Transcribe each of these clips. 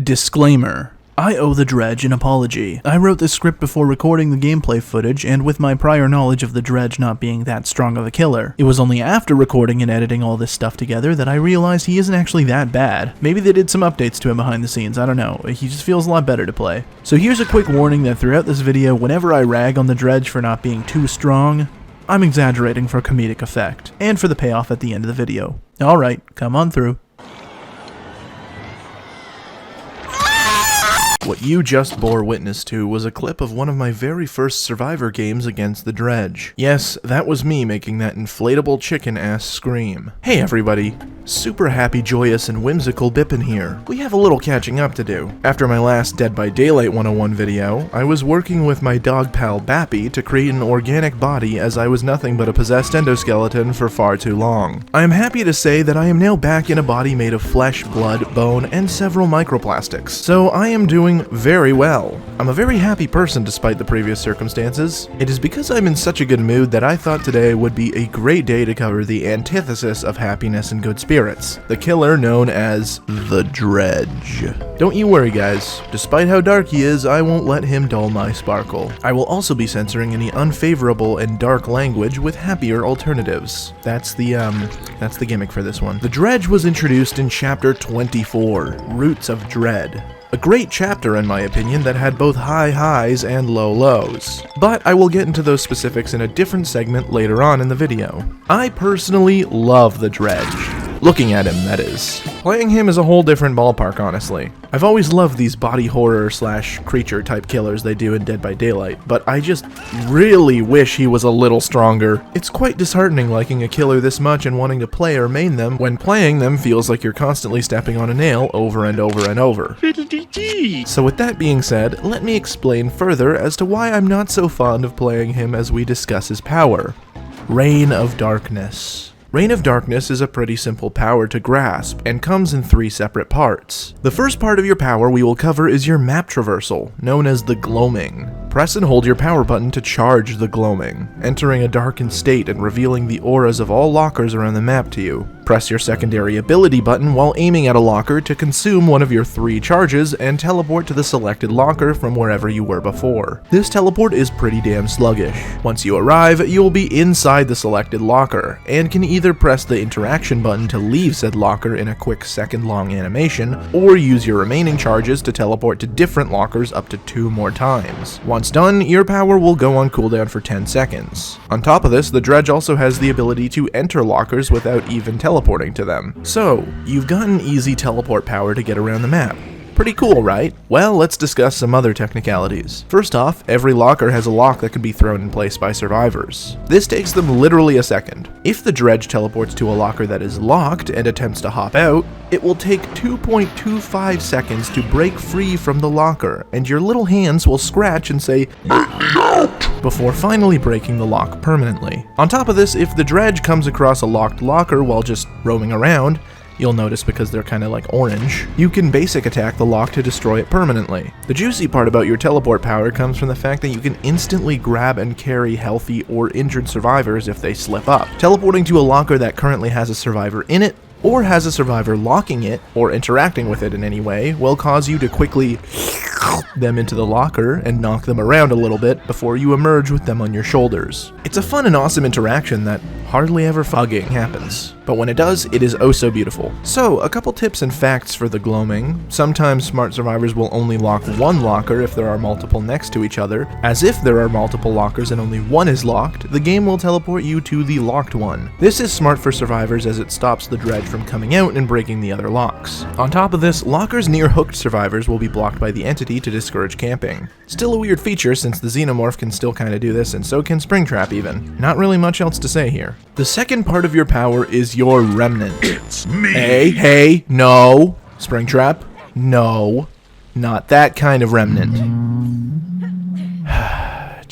Disclaimer. I owe the Dredge an apology. I wrote this script before recording the gameplay footage, and with my prior knowledge of the Dredge not being that strong of a killer. It was only after recording and editing all this stuff together that I realized he isn't actually that bad. Maybe they did some updates to him behind the scenes, I don't know. He just feels a lot better to play. So here's a quick warning that throughout this video, whenever I rag on the Dredge for not being too strong, I'm exaggerating for comedic effect, and for the payoff at the end of the video. Alright, come on through. What you just bore witness to was a clip of one of my very first Survivor games against the Dredge. Yes, that was me making that inflatable chicken ass scream. Hey everybody, super happy, joyous, and whimsical Bippin here. We have a little catching up to do. After my last Dead by Daylight 101 video, I was working with my dog pal Bappy to create an organic body as I was nothing but a possessed endoskeleton for far too long. I am happy to say that I am now back in a body made of flesh, blood, bone, and several microplastics. So I am doing very well. I'm a very happy person despite the previous circumstances. It is because I'm in such a good mood that I thought today would be a great day to cover the antithesis of happiness and good spirits, the killer known as the Dredge. Don't you worry guys, despite how dark he is, I won't let him dull my sparkle. I will also be censoring any unfavorable and dark language with happier alternatives. That's the gimmick for this one. The Dredge was introduced in chapter 24, Roots of Dread. A great chapter in my opinion that had both high highs and low lows. But I will get into those specifics in a different segment later on in the video. I personally love the Dredge. Looking at him, that is. Playing him is a whole different ballpark, honestly. I've always loved these body horror slash creature type killers they do in Dead by Daylight, but I just really wish he was a little stronger. It's quite disheartening liking a killer this much and wanting to play or main them when playing them feels like you're constantly stepping on a nail over and over and over. So with that being said, let me explain further as to why I'm not so fond of playing him as we discuss his power. Reign of Darkness. Reign of Darkness is a pretty simple power to grasp, and comes in 3 separate parts. The first part of your power we will cover is your map traversal, known as the gloaming. Press and hold your power button to charge the gloaming, entering a darkened state and revealing the auras of all lockers around the map to you. Press your secondary ability button while aiming at a locker to consume one of your 3 charges and teleport to the selected locker from wherever you were before. This teleport is pretty damn sluggish. Once you arrive, you will be inside the selected locker, and can either press the interaction button to leave said locker in a quick second-long animation, or use your remaining charges to teleport to different lockers up to 2 more times. Once done, your power will go on cooldown for 10 seconds. On top of this, the Dredge also has the ability to enter lockers without even teleporting to them. So, you've got an easy teleport power to get around the map. Pretty cool, right? Well, let's discuss some other technicalities. First off, every locker has a lock that can be thrown in place by survivors. This takes them literally a second. If the Dredge teleports to a locker that is locked and attempts to hop out, it will take 2.25 seconds to break free from the locker, and your little hands will scratch and say, "Let me out!" before finally breaking the lock permanently. On top of this, if the Dredge comes across a locked locker while just roaming around, you'll notice because they're kind of like orange, you can basic attack the lock to destroy it permanently. The juicy part about your teleport power comes from the fact that you can instantly grab and carry healthy or injured survivors if they slip up. Teleporting to a locker that currently has a survivor in it, or has a survivor locking it, or interacting with it in any way, will cause you to quickly them into the locker and knock them around a little bit before you emerge with them on your shoulders. It's a fun and awesome interaction that hardly ever fucking happens, but when it does, it is oh so beautiful. So, a couple tips and facts for the gloaming. Sometimes smart survivors will only lock one locker if there are multiple next to each other, as if there are multiple lockers and only one is locked, the game will teleport you to the locked one. This is smart for survivors as it stops the Dredge from coming out and breaking the other locks. On top of this, lockers near hooked survivors will be blocked by the entity to discourage camping. Still a weird feature since the Xenomorph can still kinda do this, and so can Springtrap even. Not really much else to say here. The second part of your power is your remnant. It's me! Hey, no! Springtrap, no. Not that kind of remnant.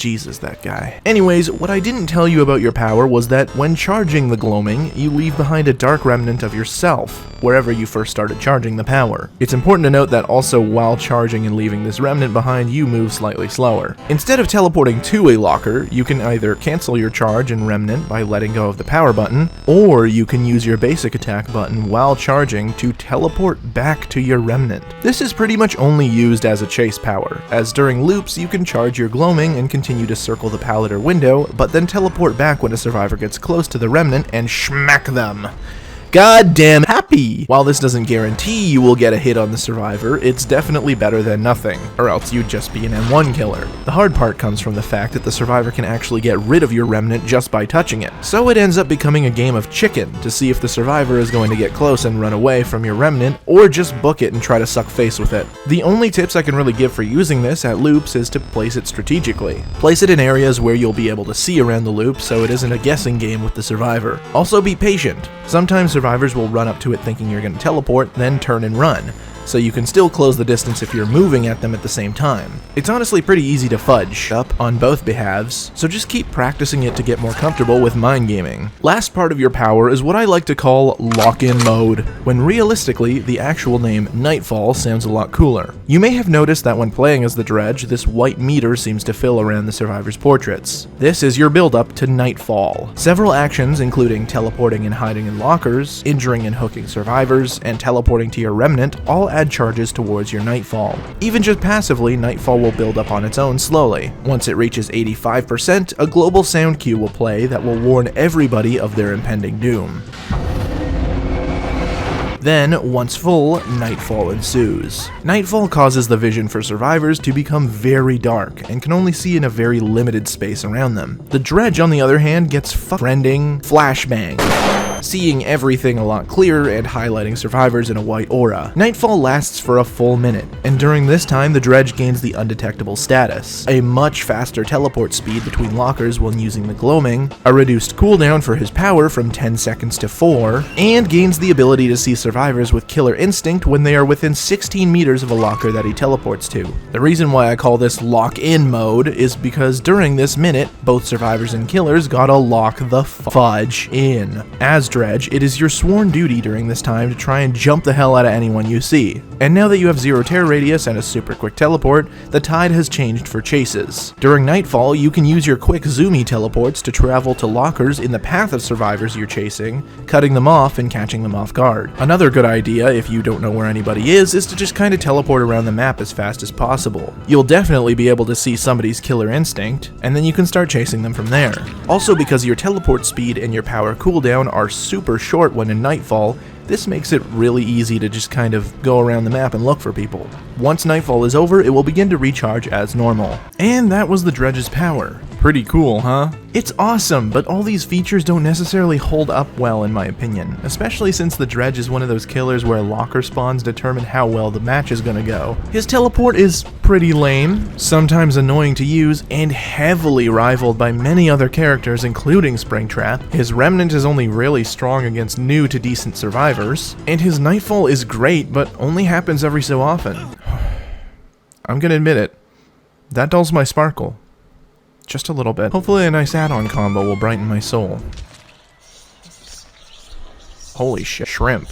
Jesus, that guy. Anyways, what I didn't tell you about your power was that when charging the gloaming, you leave behind a dark remnant of yourself, wherever you first started charging the power. It's important to note that also while charging and leaving this remnant behind, you move slightly slower. Instead of teleporting to a locker, you can either cancel your charge and remnant by letting go of the power button, or you can use your basic attack button while charging to teleport back to your remnant. This is pretty much only used as a chase power, as during loops you can charge your gloaming and continue to circle the pallet or window, but then teleport back when a survivor gets close to the remnant and smack them. Goddamn happy! While this doesn't guarantee you will get a hit on the survivor, it's definitely better than nothing, or else you'd just be an M1 killer. The hard part comes from the fact that the survivor can actually get rid of your remnant just by touching it, so it ends up becoming a game of chicken to see if the survivor is going to get close and run away from your remnant, or just book it and try to suck face with it. The only tips I can really give for using this at loops is to place it strategically. Place it in areas where you'll be able to see around the loop so it isn't a guessing game with the survivor. Also be patient. Sometimes survivors will run up to it thinking you're going to teleport, then turn and run, so you can still close the distance if you're moving at them at the same time. It's honestly pretty easy to fudge up on both behalves, so just keep practicing it to get more comfortable with mind gaming. Last part of your power is what I like to call lock-in mode, when realistically the actual name Nightfall sounds a lot cooler. You may have noticed that when playing as the Dredge, this white meter seems to fill around the survivors' portraits. This is your build-up to Nightfall. Several actions, including teleporting and hiding in lockers, injuring and hooking survivors, and teleporting to your remnant, all add charges towards your Nightfall. Even just passively, Nightfall will build up on its own slowly. Once it reaches 85%, a global sound cue will play that will warn everybody of their impending doom. Then, once full, Nightfall ensues. Nightfall causes the vision for survivors to become very dark, and can only see in a very limited space around them. The Dredge, on the other hand, gets friending flashbang, seeing everything a lot clearer and highlighting survivors in a white aura. Nightfall lasts for a full minute, and during this time the Dredge gains the undetectable status, a much faster teleport speed between lockers when using the gloaming, a reduced cooldown for his power from 10 seconds to 4, and gains the ability to see survivors with killer instinct when they are within 16 meters of a locker that he teleports to. The reason why I call this lock-in mode is because during this minute, both survivors and killers gotta lock the fudge in. As Dredge, it is your sworn duty during this time to try and jump the hell out of anyone you see. And now that you have 0 tear radius and a super quick teleport, the tide has changed for chases. During Nightfall, you can use your quick zoomy teleports to travel to lockers in the path of survivors you're chasing, cutting them off and catching them off guard. Another good idea, if you don't know where anybody is to just kind of teleport around the map as fast as possible. You'll definitely be able to see somebody's killer instinct, and then you can start chasing them from there. Also, because your teleport speed and your power cooldown are super short when in Nightfall, this makes it really easy to just kind of go around the map and look for people. Once Nightfall is over, it will begin to recharge as normal. And that was the Dredge's power. Pretty cool, huh? It's awesome, but all these features don't necessarily hold up well in my opinion, especially since the Dredge is one of those killers where locker spawns determine how well the match is gonna go. His teleport is pretty lame, sometimes annoying to use, and heavily rivaled by many other characters including Springtrap. His Remnant is only really strong against new to decent survivors, and his Nightfall is great, but only happens every so often. I'm gonna admit it, that dulls my sparkle. Just a little bit. Hopefully a nice add-on combo will brighten my soul. Holy shit, shrimp.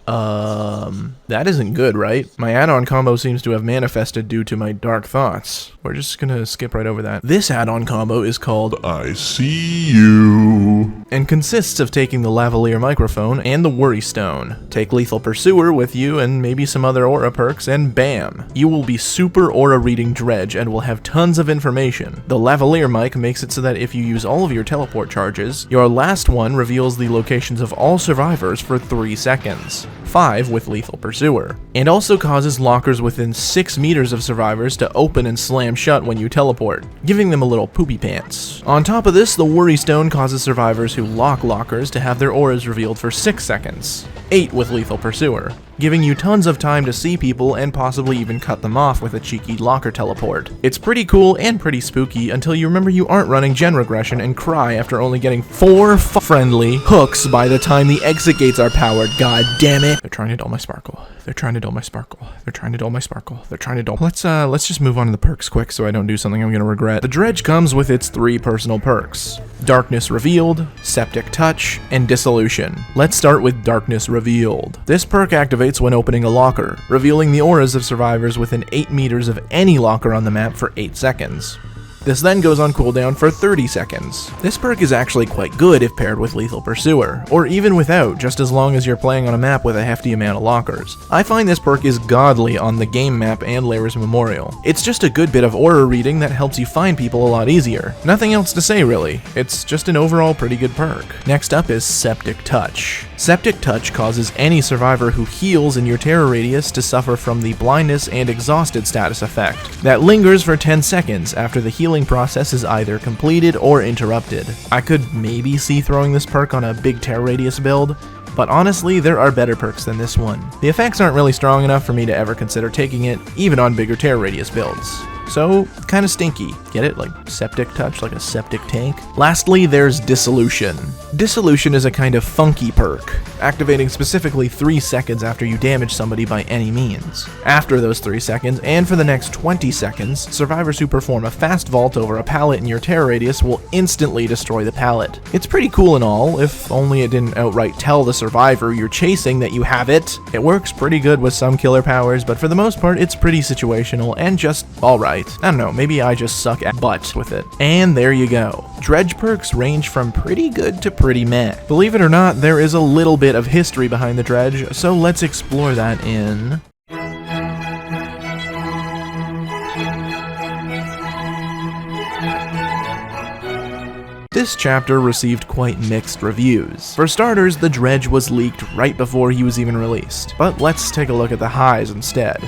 That isn't good, right? My add-on combo seems to have manifested due to my dark thoughts. We're just gonna skip right over that. This add-on combo is called I See You, and consists of taking the lavalier microphone and the worry stone. Take lethal pursuer with you and maybe some other aura perks, and bam! You will be super aura reading Dredge and will have tons of information. The lavalier mic makes it so that if you use all of your teleport charges, your last one reveals the locations of all survivors for 3 seconds. 5 with lethal pursuer, and also causes lockers within 6 meters of survivors to open and slam shut when you teleport, giving them a little poopy pants. On top of this, the worry stone causes survivors who lock lockers to have their auras revealed for 6 seconds. 8 with lethal pursuer. giving you tons of time to see people and possibly even cut them off with a cheeky locker teleport. It's pretty cool and pretty spooky until you remember you aren't running gen regression and cry after only getting 4 friendly hooks by the time the exit gates are powered. God damn it. They're trying to dull my sparkle. They're trying to dull my sparkle. They're trying to dull my sparkle. They're trying to dull. Let's just move on to the perks quick so I don't do something I'm gonna regret. The dredge comes with its 3 personal perks: Darkness Revealed, Septic Touch, and Dissolution. Let's start with Darkness Revealed. This perk activates when opening a locker, revealing the auras of survivors within 8 meters of any locker on the map for 8 seconds. This then goes on cooldown for 30 seconds. This perk is actually quite good if paired with Lethal Pursuer, or even without, just as long as you're playing on a map with a hefty amount of lockers. I find this perk is godly on the game map and Lair's Memorial. It's just a good bit of aura reading that helps you find people a lot easier. Nothing else to say really, it's just an overall pretty good perk. Next up is Septic Touch. Septic Touch causes any survivor who heals in your terror radius to suffer from the blindness and exhausted status effect that lingers for 10 seconds after the healing process is either completed or interrupted. I could maybe see throwing this perk on a big terror radius build, but honestly, there are better perks than this one. The effects aren't really strong enough for me to ever consider taking it, even on bigger terror radius builds. So, kinda stinky. Get it? Like septic touch, like a septic tank? Lastly, there's Dissolution. Dissolution is a kind of funky perk, activating specifically 3 seconds after you damage somebody by any means. After those 3 seconds, and for the next 20 seconds, survivors who perform a fast vault over a pallet in your terror radius will instantly destroy the pallet. It's pretty cool and all, if only it didn't outright tell the survivor you're chasing that you have it. It works pretty good with some killer powers, but for the most part, it's pretty situational and just alright. I don't know, maybe I just suck at butt with it. And there you go. Dredge perks range from pretty good to pretty meh. Believe it or not, there is a little bit of history behind the dredge, so let's explore that in... This chapter received quite mixed reviews. For starters, the dredge was leaked right before he was even released, but let's take a look at the highs instead.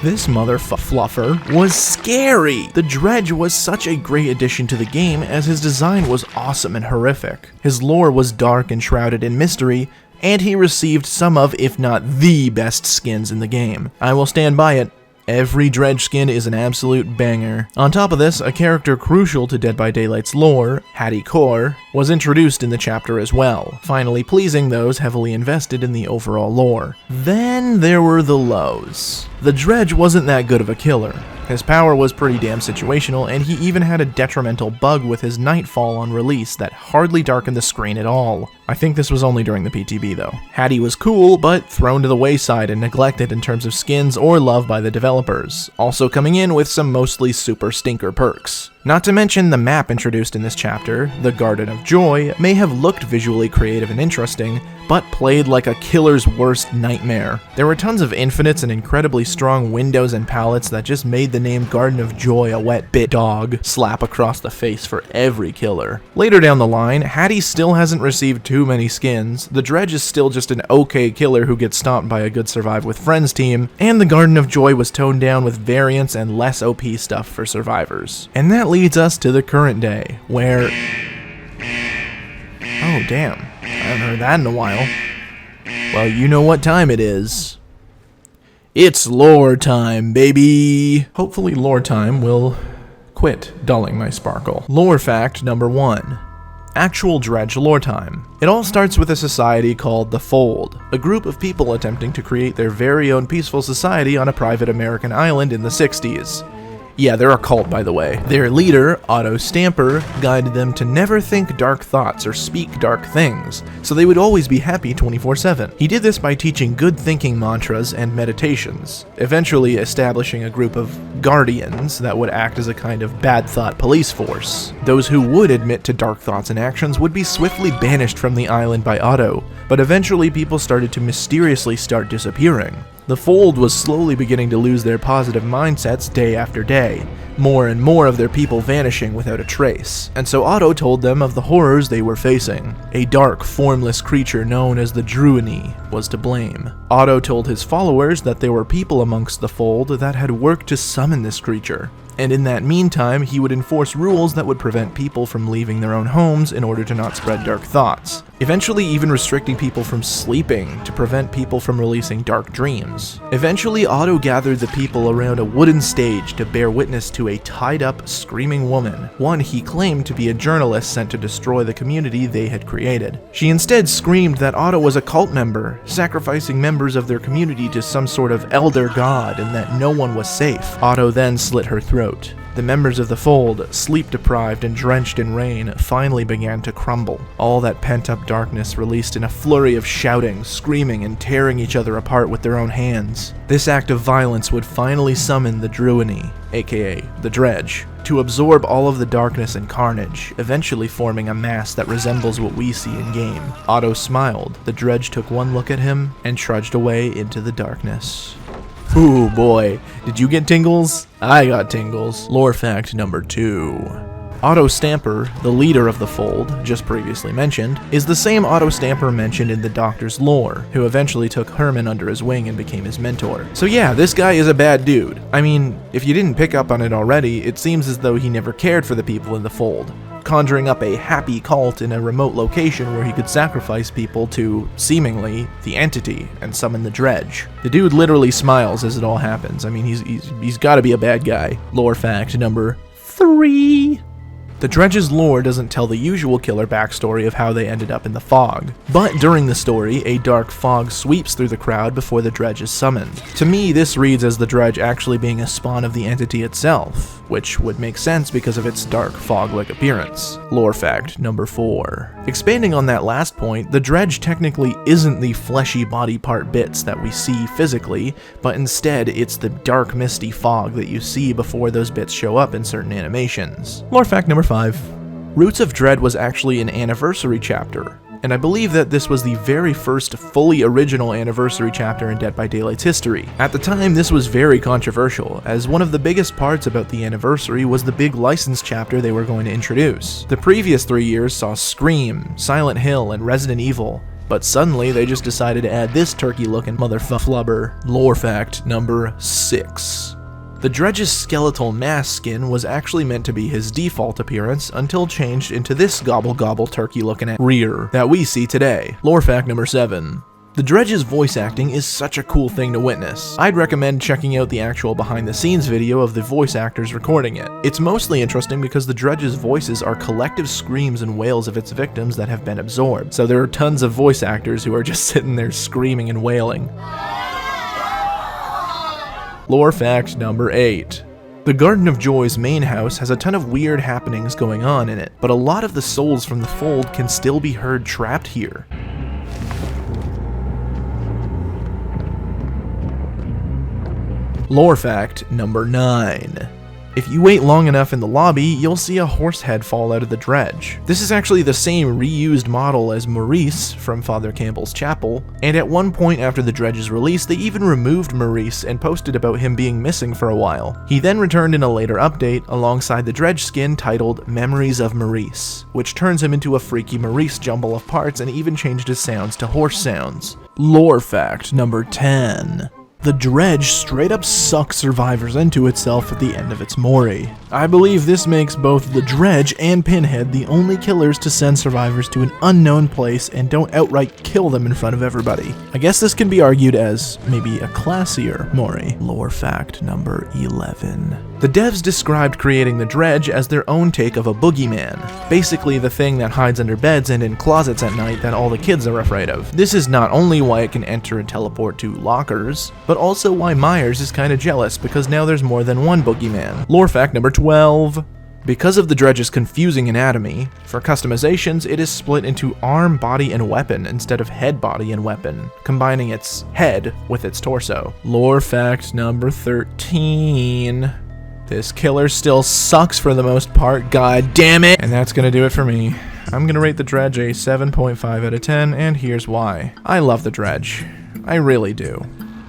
This fluffer was scary! The dredge was such a great addition to the game as his design was awesome and horrific. His lore was dark and shrouded in mystery, and he received some of, if not the best skins in the game. I will stand by it. Every dredge skin is an absolute banger. On top of this, a character crucial to Dead by Daylight's lore, Hattie Core, was introduced in the chapter as well, finally pleasing those heavily invested in the overall lore. Then there were the lows. The dredge wasn't that good of a killer. His power was pretty damn situational, and he even had a detrimental bug with his Nightfall on release that hardly darkened the screen at all. I think this was only during the PTB though. Hattie was cool, but thrown to the wayside and neglected in terms of skins or love by the developers, also coming in with some mostly super stinker perks. Not to mention the map introduced in this chapter, the Garden of Joy, may have looked visually creative and interesting, but played like a killer's worst nightmare. There were tons of infinites and incredibly strong windows and pallets that just made the name Garden of Joy a wet bit dog slap across the face for every killer. Later down the line, Hattie still hasn't received too many skins, the dredge is still just an okay killer who gets stomped by a good Survive with Friends team, and the Garden of Joy was toned down with variants and less OP stuff for survivors. And that leads us to the current day, where... Oh damn, I haven't heard that in a while. Well, you know what time it is. It's lore time, baby! Hopefully lore time will quit dulling my sparkle. Lore fact number 1. Actual dredge lore time. It all starts with a society called the Fold, a group of people attempting to create their very own peaceful society on a private American island in the 60s. Yeah, they're a cult, by the way. Their leader, Otto Stamper, guided them to never think dark thoughts or speak dark things, so they would always be happy 24/7. He did this by teaching good thinking mantras and meditations, eventually establishing a group of guardians that would act as a kind of bad thought police force. Those who would admit to dark thoughts and actions would be swiftly banished from the island by Otto, but eventually people started to mysteriously start disappearing. The Fold was slowly beginning to lose their positive mindsets day after day, more and more of their people vanishing without a trace. And so Otto told them of the horrors they were facing. A dark, formless creature known as the Druini was to blame. Otto told his followers that there were people amongst the Fold that had worked to summon this creature, and in that meantime, he would enforce rules that would prevent people from leaving their own homes in order to not spread dark thoughts, eventually even restricting people from sleeping to prevent people from releasing dark dreams. Eventually, Otto gathered the people around a wooden stage to bear witness to a tied-up, screaming woman, one he claimed to be a journalist sent to destroy the community they had created. She instead screamed that Otto was a cult member, sacrificing members of their community to some sort of elder god and that no one was safe. Otto then slit her throat. The members of the fold, sleep-deprived and drenched in rain, finally began to crumble. All that pent-up darkness released in a flurry of shouting, screaming, and tearing each other apart with their own hands. This act of violence would finally summon the Druini, aka the Dredge, to absorb all of the darkness and carnage, eventually forming a mass that resembles what we see in-game. Otto smiled, the Dredge took one look at him, and trudged away into the darkness. Ooh boy, did you get tingles? I got tingles. Lore fact number 2. Otto Stamper, the leader of the Fold, just previously mentioned, is the same Otto Stamper mentioned in the Doctor's lore, who eventually took Herman under his wing and became his mentor. So yeah, this guy is a bad dude. I mean, if you didn't pick up on it already, it seems as though he never cared for the people in the Fold, conjuring up a happy cult in a remote location where he could sacrifice people to, seemingly, the entity and summon the Dredge. The dude literally smiles as it all happens. I mean, he's gotta be a bad guy. Lore fact number 3. The Dredge's lore doesn't tell the usual killer backstory of how they ended up in the fog, but during the story, a dark fog sweeps through the crowd before the Dredge is summoned. To me, this reads as the Dredge actually being a spawn of the entity itself, which would make sense because of its dark fog-like appearance. Lore fact number 4. Expanding on that last point, the Dredge technically isn't the fleshy body part bits that we see physically, but instead it's the dark misty fog that you see before those bits show up in certain animations. Lore fact number 5. Roots of Dread was actually an anniversary chapter, and I believe that this was the very first fully original anniversary chapter in Dead by Daylight's history. At the time, this was very controversial, as one of the biggest parts about the anniversary was the big license chapter they were going to introduce. The previous 3 years saw Scream, Silent Hill, and Resident Evil, but suddenly they just decided to add this turkey-looking motherflubber. Lore fact number 6. The Dredge's skeletal mask skin was actually meant to be his default appearance until changed into this gobble-gobble turkey-looking rear that we see today. Lore fact number 7. The Dredge's voice acting is such a cool thing to witness. I'd recommend checking out the actual behind-the-scenes video of the voice actors recording it. It's mostly interesting because the Dredge's voices are collective screams and wails of its victims that have been absorbed, so there are tons of voice actors who are just sitting there screaming and wailing. Lore fact number 8. The Garden of Joy's main house has a ton of weird happenings going on in it, but a lot of the souls from the Fold can still be heard trapped here. Lore fact number 9. If you wait long enough in the lobby, you'll see a horse head fall out of the Dredge. This is actually the same reused model as Maurice from Father Campbell's Chapel, and at one point after the Dredge's release, they even removed Maurice and posted about him being missing for a while. He then returned in a later update alongside the Dredge skin titled Memories of Maurice, which turns him into a freaky Maurice jumble of parts and even changed his sounds to horse sounds. Lore fact number 10. The Dredge straight up sucks survivors into itself at the end of its Mori. I believe this makes both the Dredge and Pinhead the only killers to send survivors to an unknown place and don't outright kill them in front of everybody. I guess this can be argued as maybe a classier Mori. Lore fact number 11. The devs described creating the Dredge as their own take of a boogeyman, basically the thing that hides under beds and in closets at night that all the kids are afraid of. This is not only why it can enter and teleport to lockers, but also why Myers is kinda jealous because now there's more than one boogeyman. Lore fact number 12. Because of the Dredge's confusing anatomy, for customizations it is split into arm, body, and weapon instead of head, body, and weapon, combining its head with its torso. Lore fact number 13. This killer still sucks for the most part, god damn it! And that's gonna do it for me. I'm gonna rate the Dredge a 7.5 out of 10, and here's why. I love the Dredge. I really do.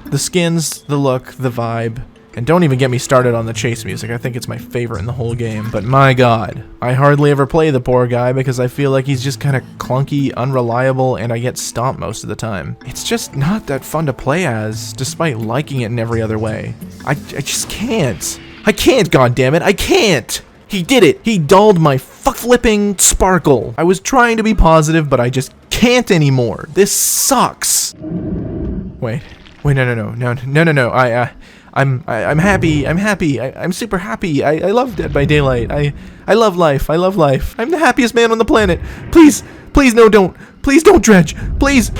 The skins, the look, the vibe, and don't even get me started on the chase music. I think it's my favorite in the whole game, but my god. I hardly ever play the poor guy because I feel like he's just kinda clunky, unreliable, and I get stomped most of the time. It's just not that fun to play as, despite liking it in every other way. I just can't. I can't, goddammit, I can't! He did it! He dulled my flipping sparkle! I was trying to be positive, but I just can't anymore. This sucks! Wait, no, I'm happy, I'm super happy, I love Dead by Daylight, I love life, I'm the happiest man on the planet! Please, no, don't, please don't dredge, please!